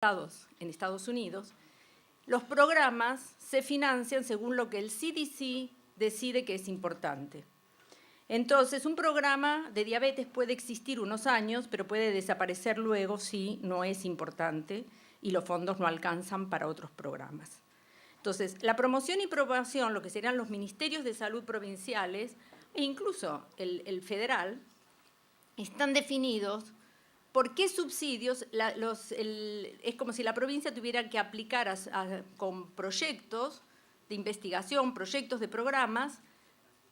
en Estados Unidos, los programas se financian según lo que el CDC decide que es importante. Entonces, un programa de diabetes puede existir unos años, pero puede desaparecer luego si no es importante y los fondos no alcanzan para otros programas. Entonces, la promoción y promoción, lo que serían los ministerios de salud provinciales e incluso el federal, están definidos por qué subsidios, es como si la provincia tuviera que aplicar con proyectos de investigación, proyectos de programas,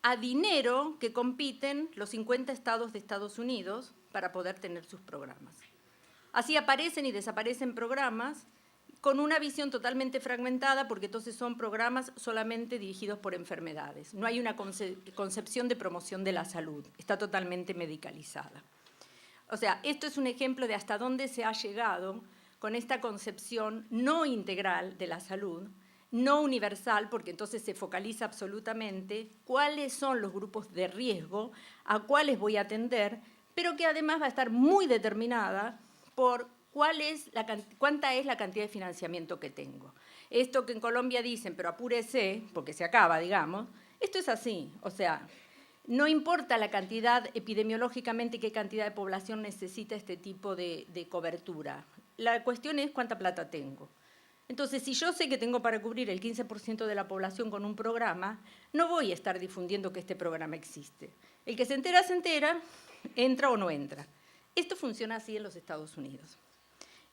a dinero que compiten los 50 estados de Estados Unidos para poder tener sus programas. Así aparecen y desaparecen programas con una visión totalmente fragmentada, porque entonces son programas solamente dirigidos por enfermedades. No hay una concepción de promoción de la salud, está totalmente medicalizada. O sea, esto es un ejemplo de hasta dónde se ha llegado con esta concepción no integral de la salud, no universal, porque entonces se focaliza absolutamente cuáles son los grupos de riesgo, a cuáles voy a atender, pero que además va a estar muy determinada por cuánta es la cantidad de financiamiento que tengo. Esto que en Colombia dicen, pero apúrese, porque se acaba, digamos, esto es así, o sea, no importa la cantidad epidemiológicamente, qué cantidad de población necesita este tipo de cobertura. La cuestión es cuánta plata tengo. Entonces, si yo sé que tengo para cubrir el 15% de la población con un programa, no voy a estar difundiendo que este programa existe. El que se entera, entra o no entra. Esto funciona así en los Estados Unidos,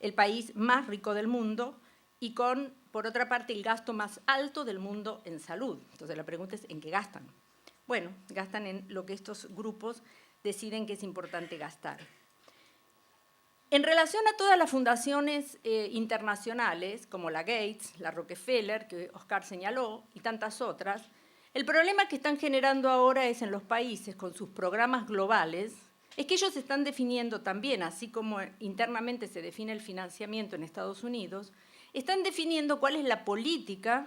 el país más rico del mundo y con, por otra parte, el gasto más alto del mundo en salud. Entonces, la pregunta es, ¿en qué gastan? Bueno, gastan en lo que estos grupos deciden que es importante gastar. En relación a todas las fundaciones internacionales, como la Gates, la Rockefeller, que Oscar señaló, y tantas otras, el problema que están generando ahora es en los países con sus programas globales, es que ellos están definiendo también, así como internamente se define el financiamiento en Estados Unidos, están definiendo cuál es la política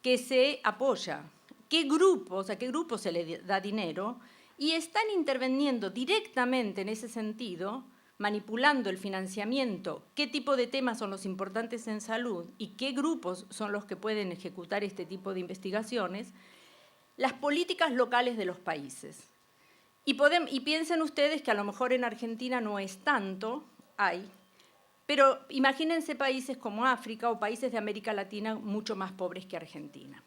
que se apoya, qué grupos, a qué grupos se le da dinero, y están interviniendo directamente en ese sentido, manipulando el financiamiento, qué tipo de temas son los importantes en salud y qué grupos son los que pueden ejecutar este tipo de investigaciones, las políticas locales de los países. Y piensen ustedes que a lo mejor en Argentina no es tanto, pero imagínense países como África o países de América Latina mucho más pobres que Argentina.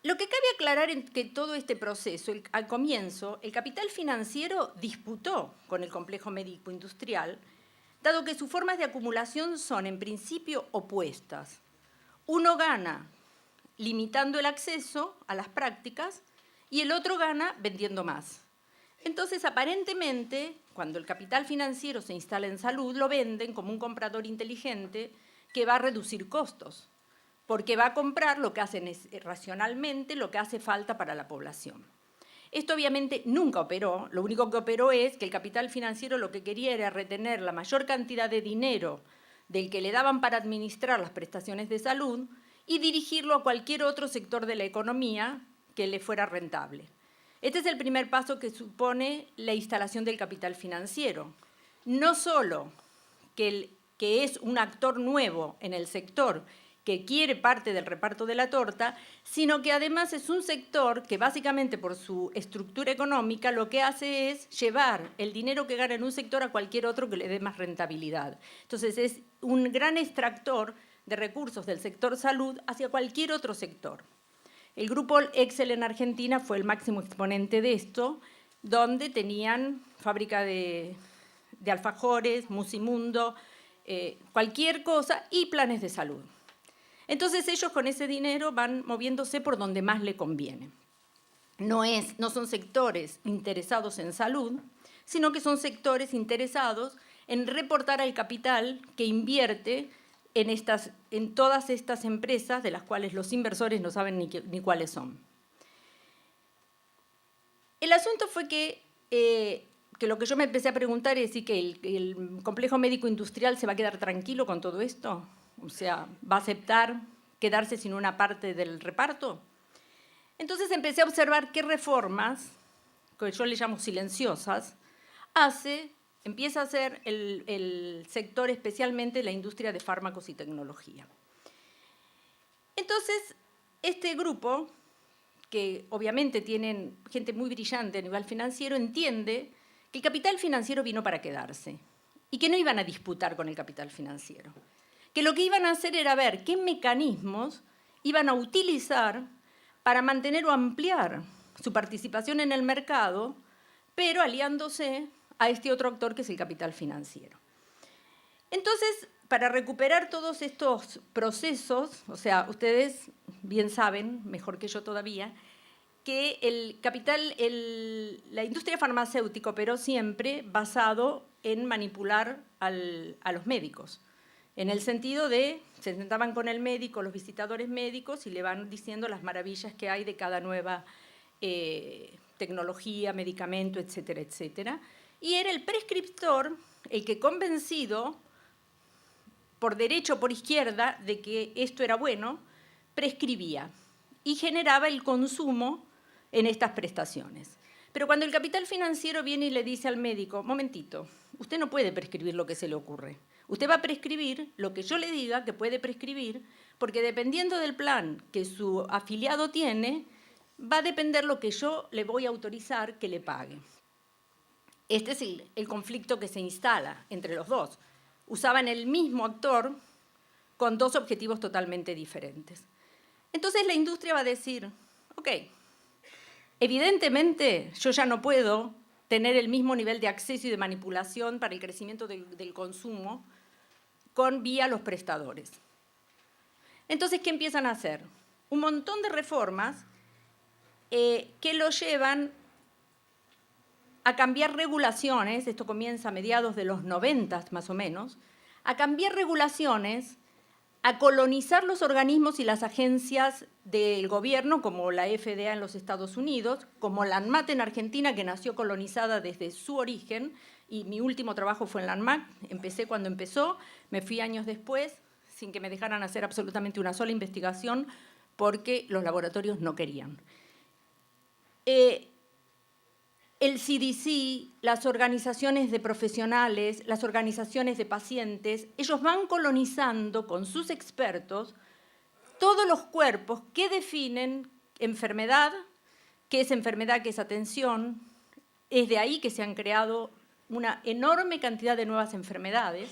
Lo que cabe aclarar es que todo este proceso, al comienzo, el capital financiero disputó con el complejo médico-industrial, dado que sus formas de acumulación son, en principio, opuestas. Uno gana limitando el acceso a las prácticas y el otro gana vendiendo más. Entonces, aparentemente, cuando el capital financiero se instala en salud, lo venden como un comprador inteligente que va a reducir costos, porque va a comprar lo que hacen racionalmente, lo que hace falta para la población. Esto obviamente nunca operó, lo único que operó es que el capital financiero lo que quería era retener la mayor cantidad de dinero del que le daban para administrar las prestaciones de salud y dirigirlo a cualquier otro sector de la economía que le fuera rentable. Este es el primer paso que supone la instalación del capital financiero. No solo que es un actor nuevo en el sector que quiere parte del reparto de la torta, sino que además es un sector que básicamente por su estructura económica lo que hace es llevar el dinero que gana en un sector a cualquier otro que le dé más rentabilidad. Entonces es un gran extractor de recursos del sector salud hacia cualquier otro sector. El grupo Excel en Argentina fue el máximo exponente de esto, donde tenían fábrica de alfajores, Musimundo, cualquier cosa y planes de salud. Entonces ellos con ese dinero van moviéndose por donde más le conviene. No son sectores interesados en salud, sino que son sectores interesados en reportar al capital que invierte en todas estas empresas de las cuales los inversores no saben ni cuáles son. El asunto fue que lo que yo me empecé a preguntar es si que el complejo médico industrial se va a quedar tranquilo con todo esto. O sea, ¿va a aceptar quedarse sin una parte del reparto? Entonces empecé a observar qué reformas, que yo le llamo silenciosas, hace empieza a ser el sector, especialmente la industria de fármacos y tecnología. Entonces, este grupo, que obviamente tienen gente muy brillante a nivel financiero, entiende que el capital financiero vino para quedarse y que no iban a disputar con el capital financiero, que lo que iban a hacer era ver qué mecanismos iban a utilizar para mantener o ampliar su participación en el mercado, pero aliándose a este otro actor que es el capital financiero. Entonces, para recuperar todos estos procesos, o sea, ustedes bien saben, mejor que yo todavía, que la industria farmacéutica operó siempre basado en manipular a los médicos, en el sentido de, se sentaban con el médico, los visitadores médicos, y le van diciendo las maravillas que hay de cada nueva tecnología, medicamento, etcétera, etcétera. Y era el prescriptor el que, convencido por derecha o por izquierda de que esto era bueno, prescribía y generaba el consumo en estas prestaciones. Pero cuando el capital financiero viene y le dice al médico, momentito, usted no puede prescribir lo que se le ocurre. Usted va a prescribir lo que yo le diga que puede prescribir, porque dependiendo del plan que su afiliado tiene, va a depender lo que yo le voy a autorizar que le pague. Este es el conflicto que se instala entre los dos. Usaban el mismo actor con dos objetivos totalmente diferentes. Entonces la industria va a decir, ok, evidentemente yo ya no puedo tener el mismo nivel de acceso y de manipulación para el crecimiento del consumo vía los prestadores. Entonces, ¿qué empiezan a hacer? Un montón de reformas que lo llevan a cambiar regulaciones, esto comienza a mediados de los 90 más o menos, a cambiar regulaciones, a colonizar los organismos y las agencias del gobierno, como la FDA en los Estados Unidos, como la ANMAT en Argentina, que nació colonizada desde su origen, y mi último trabajo fue en la ANMAT, empecé cuando empezó, me fui años después, sin que me dejaran hacer absolutamente una sola investigación, porque los laboratorios no querían. El CDC, las organizaciones de profesionales, las organizaciones de pacientes, ellos van colonizando con sus expertos todos los cuerpos que definen enfermedad, qué es atención. Es de ahí que se han creado una enorme cantidad de nuevas enfermedades.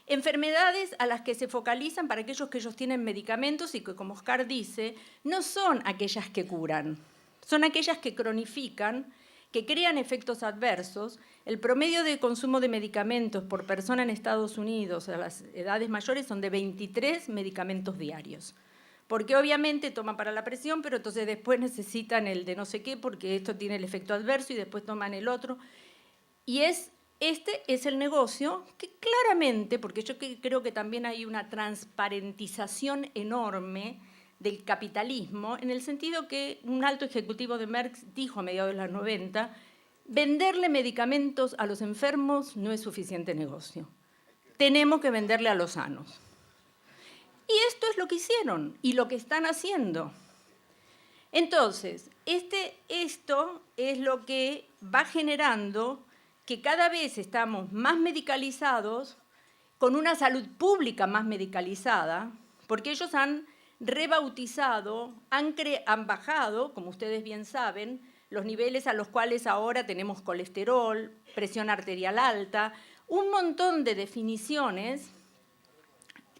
Enfermedades a las que se focalizan para aquellos que ellos tienen medicamentos y que, como Oscar dice, no son aquellas que curan, son aquellas que cronifican, que crean efectos adversos. El promedio de consumo de medicamentos por persona en Estados Unidos a las edades mayores son de 23 medicamentos diarios. Porque obviamente toman para la presión, pero entonces después necesitan el de no sé qué porque esto tiene el efecto adverso y después toman el otro. Y este es el negocio que claramente, porque yo creo que también hay una transparentización enorme del capitalismo, en el sentido que un alto ejecutivo de Merck dijo a mediados de los 90, venderle medicamentos a los enfermos no es suficiente negocio. Tenemos que venderle a los sanos. Y esto es lo que hicieron y lo que están haciendo. Entonces, esto es lo que va generando que cada vez estamos más medicalizados, con una salud pública más medicalizada, porque ellos han rebautizado, han bajado, como ustedes bien saben, los niveles a los cuales ahora tenemos colesterol, presión arterial alta, un montón de definiciones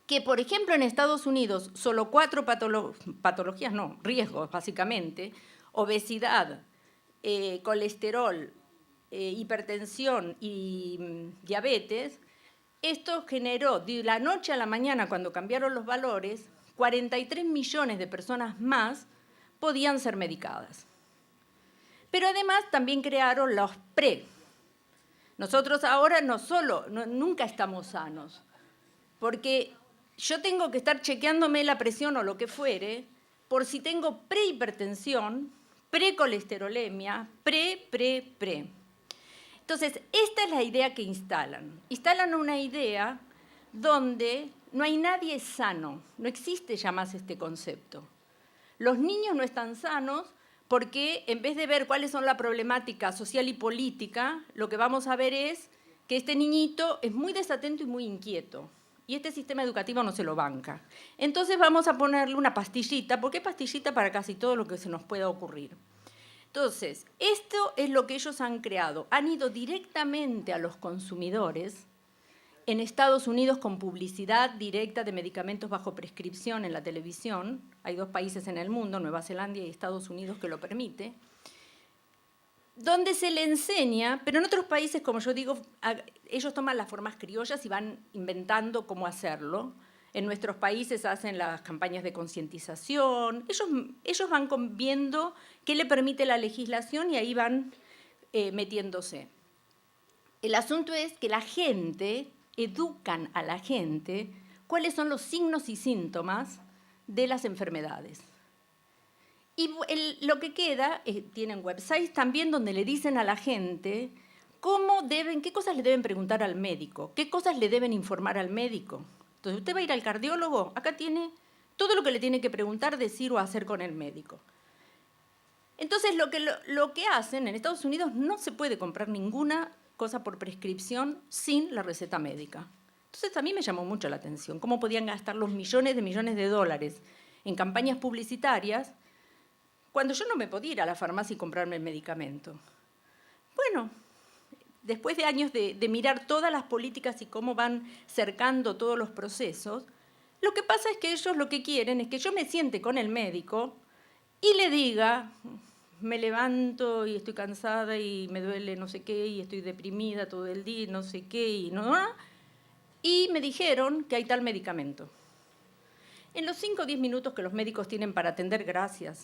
que, por ejemplo, en Estados Unidos, solo 4 patologías, no, riesgos básicamente, obesidad, colesterol, hipertensión y diabetes, esto generó de la noche a la mañana, cuando cambiaron los valores, 43 millones de personas más podían ser medicadas. Pero además también crearon los PRE. Nosotros ahora nunca estamos sanos, porque yo tengo que estar chequeándome la presión o lo que fuere por si tengo prehipertensión, precolesterolemia, pre. Entonces, esta es la idea que instalan. Instalan una idea donde no hay nadie sano, no existe ya más este concepto. Los niños no están sanos porque en vez de ver cuáles son la problemática social y política, lo que vamos a ver es que este niñito es muy desatento y muy inquieto, y este sistema educativo no se lo banca. Entonces vamos a ponerle una pastillita, porque es pastillita para casi todo lo que se nos pueda ocurrir. Entonces, esto es lo que ellos han creado. Han ido directamente a los consumidores en Estados Unidos con publicidad directa de medicamentos bajo prescripción en la televisión. Hay 2 países en el mundo, Nueva Zelanda y Estados Unidos, que lo permite, donde se le enseña, pero en otros países, como yo digo, ellos toman las formas criollas y van inventando cómo hacerlo. En nuestros países hacen las campañas de concientización. Ellos van viendo qué le permite la legislación y ahí van metiéndose. El asunto es que la gente, educan a la gente cuáles son los signos y síntomas de las enfermedades. Y lo que queda, tienen websites también donde le dicen a la gente qué cosas le deben preguntar al médico, qué cosas le deben informar al médico. Entonces, usted va a ir al cardiólogo, acá tiene todo lo que le tiene que preguntar, decir o hacer con el médico. Entonces, lo que hacen en Estados Unidos, no se puede comprar ninguna cosa por prescripción sin la receta médica. Entonces, a mí me llamó mucho la atención cómo podían gastar los millones de dólares en campañas publicitarias cuando yo no me podía ir a la farmacia y comprarme el medicamento. Bueno, después de años de mirar todas las políticas y cómo van cercando todos los procesos, lo que pasa es que ellos lo que quieren es que yo me siente con el médico y le diga, me levanto y estoy cansada y me duele no sé qué y estoy deprimida todo el día y no sé qué y me dijeron que hay tal medicamento. En los 5 o 10 minutos que los médicos tienen para atender, gracias,